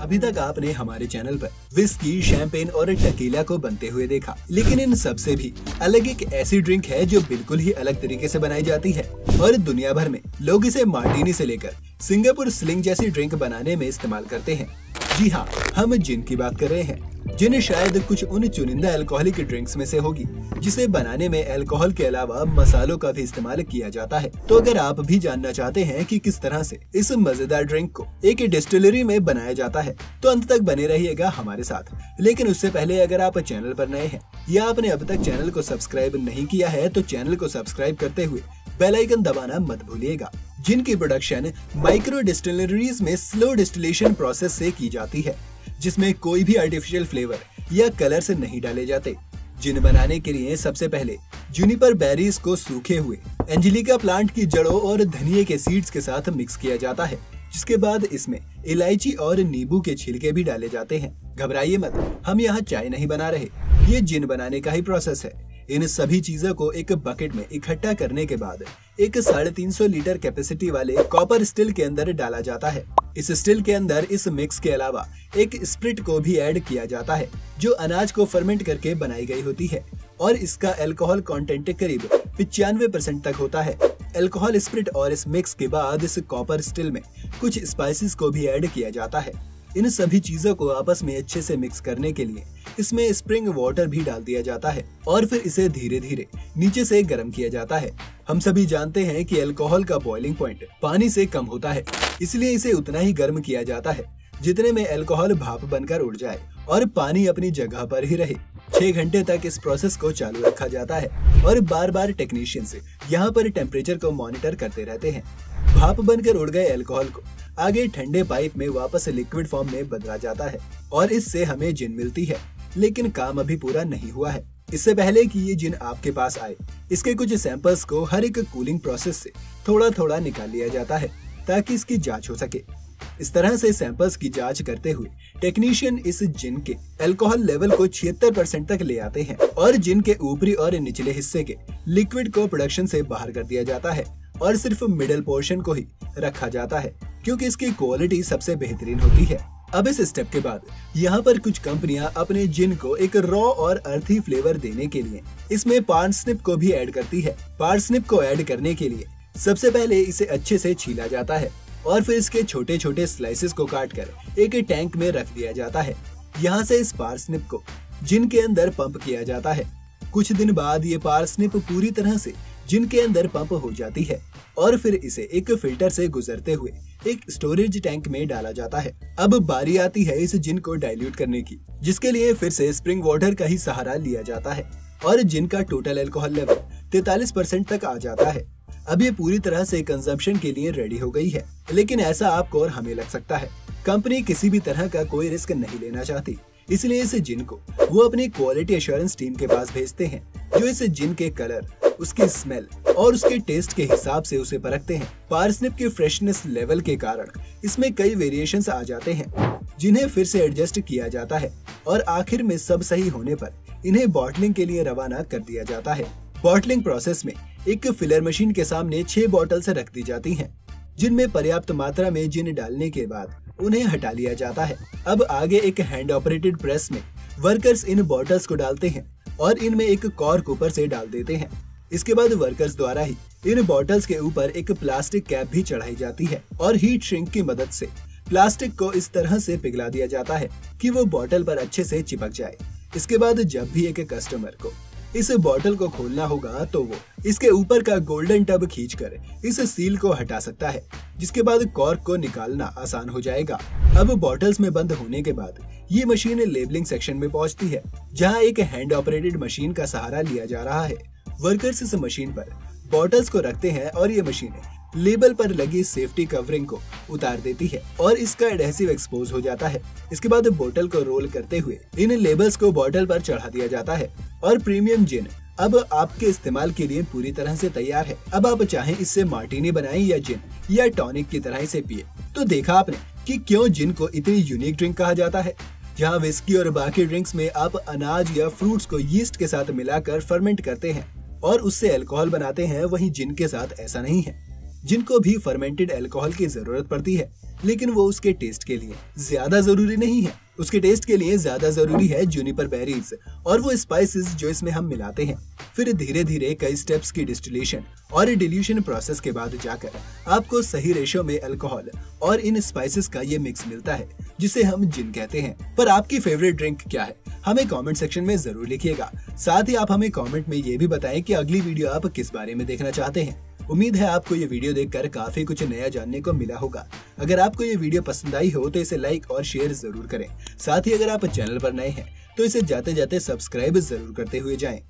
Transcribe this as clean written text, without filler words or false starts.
अभी तक आपने हमारे चैनल पर विस्की, शैंपेन और टकीला को बनते हुए देखा, लेकिन इन सब से भी अलग एक ऐसी ड्रिंक है जो बिल्कुल ही अलग तरीके से बनाई जाती है और दुनिया भर में लोग इसे मार्टिनी से लेकर सिंगापुर स्लिंग जैसी ड्रिंक बनाने में इस्तेमाल करते हैं। जी हाँ, हम जिन की बात कर रहे हैं, जिन शायद कुछ उन चुनिंदा अल्कोहलिक ड्रिंक्स में से होगी जिसे बनाने में अल्कोहल के अलावा मसालों का भी इस्तेमाल किया जाता है। तो अगर आप भी जानना चाहते हैं कि किस तरह से इस मजेदार ड्रिंक को एक डिस्टिलरी में बनाया जाता है, तो अंत तक बने रहिएगा हमारे साथ। लेकिन उससे पहले अगर आप चैनल पर नए हैं या आपने अब तक चैनल को सब्सक्राइब नहीं किया है, तो चैनल को सब्सक्राइब करते हुए बेल आइकन दबाना मत भूलिएगा। जिनकी प्रोडक्शन माइक्रो डिस्टिलरीज में स्लो डिस्टिलेशन प्रोसेस से की जाती है, जिसमें कोई भी आर्टिफिशियल फ्लेवर या कलर्स नहीं डाले जाते। जिन बनाने के लिए सबसे पहले जूनिपर बेरीज को सूखे हुए एंजेलिका प्लांट की जड़ों और धनिये के सीड्स के साथ मिक्स किया जाता है, जिसके बाद इसमें इलायची और नींबू के छिलके भी डाले जाते हैं। घबराइए मत, हम यहाँ चाय नहीं बना रहे, ये जिन बनाने का ही प्रोसेस है। इन सभी चीजों को एक बकेट में इकट्ठा करने के बाद एक 350 लीटर कैपेसिटी वाले कॉपर स्टिल के अंदर डाला जाता है। इस स्टिल के अंदर इस मिक्स के अलावा एक स्प्रिट को भी ऐड किया जाता है, जो अनाज को फर्मेंट करके बनाई गई होती है और इसका अल्कोहल कंटेंट करीब 95% तक होता है। अल्कोहल स्प्रिट और इस मिक्स के बाद इस कॉपर स्टिल में कुछ स्पाइसेस को भी ऐड किया जाता है। इन सभी चीजों को आपस में अच्छे से मिक्स करने के लिए इसमें स्प्रिंग वाटर भी डाल दिया जाता है और फिर इसे धीरे धीरे नीचे से गर्म किया जाता है। हम सभी जानते हैं कि अल्कोहल का बॉइलिंग पॉइंट पानी से कम होता है, इसलिए इसे उतना ही गर्म किया जाता है जितने में अल्कोहल भाप बनकर उड़ जाए और पानी अपनी जगह पर ही रहे। 6 घंटे तक इस प्रोसेस को चालू रखा जाता है और बार बार टेक्नीशियंस यहाँ पर टेम्परेचर को मॉनिटर करते रहते हैं। भाप बनकर उड़ गए अल्कोहल को आगे ठंडे पाइप में वापस लिक्विड फॉर्म में बदला जाता है और इससे हमें जिन मिलती है। लेकिन काम अभी पूरा नहीं हुआ है। इससे पहले कि ये जिन आपके पास आए, इसके कुछ सैंपल्स को हर एक कूलिंग प्रोसेस से थोड़ा थोड़ा निकाल लिया जाता है ताकि इसकी जांच हो सके। इस तरह से सैंपल्स की जांच करते हुए टेक्नीशियन इस जिन के अल्कोहल लेवल को 76% तक ले आते हैं और जिन के ऊपरी और निचले हिस्से के लिक्विड को प्रोडक्शन से बाहर कर दिया जाता है और सिर्फ मिडिल पोर्शन को ही रखा जाता है, क्योंकि इसकी क्वालिटी सबसे बेहतरीन होती है। अब इस स्टेप के बाद यहाँ पर कुछ कंपनियां अपने जिन को एक रॉ और अर्थी फ्लेवर देने के लिए इसमें पार्सनिप को भी ऐड करती है। पार्सनिप को ऐड करने के लिए सबसे पहले इसे अच्छे से छीला जाता है और फिर इसके छोटे छोटे स्लाइसेस को काटकर एक टैंक में रख दिया जाता है। यहाँ से इस पार्सनिप को जिन के अंदर पंप किया जाता है। कुछ दिन बाद ये पार्सनिप पूरी तरह से जिन के अंदर पंप हो जाती है और फिर इसे एक फिल्टर से गुजरते हुए एक स्टोरेज टैंक में डाला जाता है। अब बारी आती है इस जिन को डाइल्यूट करने की, जिसके लिए फिर से स्प्रिंग वाटर का ही सहारा लिया जाता है और जिन का टोटल अल्कोहल लेवल 43% तक आ जाता है। अब ये पूरी तरह से कंजम्पशन के लिए रेडी हो गई है, लेकिन ऐसा आपको और हमें लग सकता है। कंपनी किसी भी तरह का कोई रिस्क नहीं लेना चाहती, इसलिए इस जिन को वो अपनी क्वालिटी एश्योरेंस टीम के पास भेजते हैं, जो इस जिन के कलर, उसकी स्मेल और उसके टेस्ट के हिसाब से उसे परखते हैं। पार्सनिप के फ्रेशनेस लेवल के कारण इसमें कई वेरिएशंस आ जाते हैं, जिन्हें फिर से एडजस्ट किया जाता है और आखिर में सब सही होने पर इन्हें बॉटलिंग के लिए रवाना कर दिया जाता है। बॉटलिंग प्रोसेस में एक फिलर मशीन के सामने 6 बॉटल्स रख दी जाती हैं, जिनमें पर्याप्त मात्रा में जिन डालने के बाद उन्हें हटा लिया जाता है। अब आगे एक हैंड ऑपरेटेड प्रेस में वर्कर्स इन बॉटल्स को डालते हैं और इनमें एक कॉर्क ऊपर से डाल देते हैं। इसके बाद वर्कर्स द्वारा ही इन बॉटल्स के ऊपर एक प्लास्टिक कैप भी चढ़ाई जाती है और हीट श्रिंक की मदद से प्लास्टिक को इस तरह से पिघला दिया जाता है कि वो बॉटल पर अच्छे से चिपक जाए। इसके बाद जब भी एक कस्टमर को इस बॉटल को खोलना होगा तो वो इसके ऊपर का गोल्डन टब खींचकर इस सील को हटा सकता है, जिसके बाद कॉर्क को निकालना आसान हो जाएगा। अब बॉटल्स में बंद होने के बाद ये मशीन लेबलिंग सेक्शन में पहुंचती है, जहां एक हैंड ऑपरेटेड मशीन का सहारा लिया जा रहा है। वर्कर्स इस मशीन पर बॉटल्स को रखते हैं और ये मशीन लेबल पर लगी सेफ्टी कवरिंग को उतार देती है और इसका एडहेसिव एक्सपोज हो जाता है। इसके बाद बोतल को रोल करते हुए इन लेबल्स को बॉटल पर चढ़ा दिया जाता है और प्रीमियम जिन अब आपके इस्तेमाल के लिए पूरी तरह से तैयार है। अब आप चाहें इससे मार्टिनी बनाएं या जिन या टॉनिक की तरह इसे पिए। तो देखा आपने कि क्यों जिन को इतनी यूनिक ड्रिंक कहा जाता है। जहाँ विस्की और बाकी ड्रिंक्स में आप अनाज या फ्रूट्स को यीस्ट के साथ मिलाकर फर्मेंट करते हैं और उससे अल्कोहल बनाते हैं, वहीं जिन के साथ ऐसा नहीं है। जिनको भी फर्मेंटेड अल्कोहल की जरूरत पड़ती है, लेकिन वो उसके टेस्ट के लिए ज्यादा जरूरी नहीं है। उसके टेस्ट के लिए ज्यादा जरूरी है जूनिपर बेरीज और वो स्पाइसेस जो इसमें हम मिलाते हैं। फिर धीरे धीरे कई स्टेप्स की डिस्टिलेशन और डिल्यूशन प्रोसेस के बाद जाकर आपको सही रेशो में अल्कोहल और इन स्पाइसेस का ये मिक्स मिलता है, जिसे हम जिन कहते हैं। पर आपकी फेवरेट ड्रिंक क्या है, हमें कमेंट सेक्शन में जरूर लिखिएगा। साथ ही आप हमें कमेंट में ये भी बताएं कि अगली वीडियो आप किस बारे में देखना चाहते हैं। उम्मीद है आपको ये वीडियो देखकर काफी कुछ नया जानने को मिला होगा। अगर आपको ये वीडियो पसंद आई हो तो इसे लाइक और शेयर जरूर करें। साथ ही अगर आप चैनल पर नए हैं तो इसे जाते जाते सब्सक्राइब जरूर करते हुए जाएं।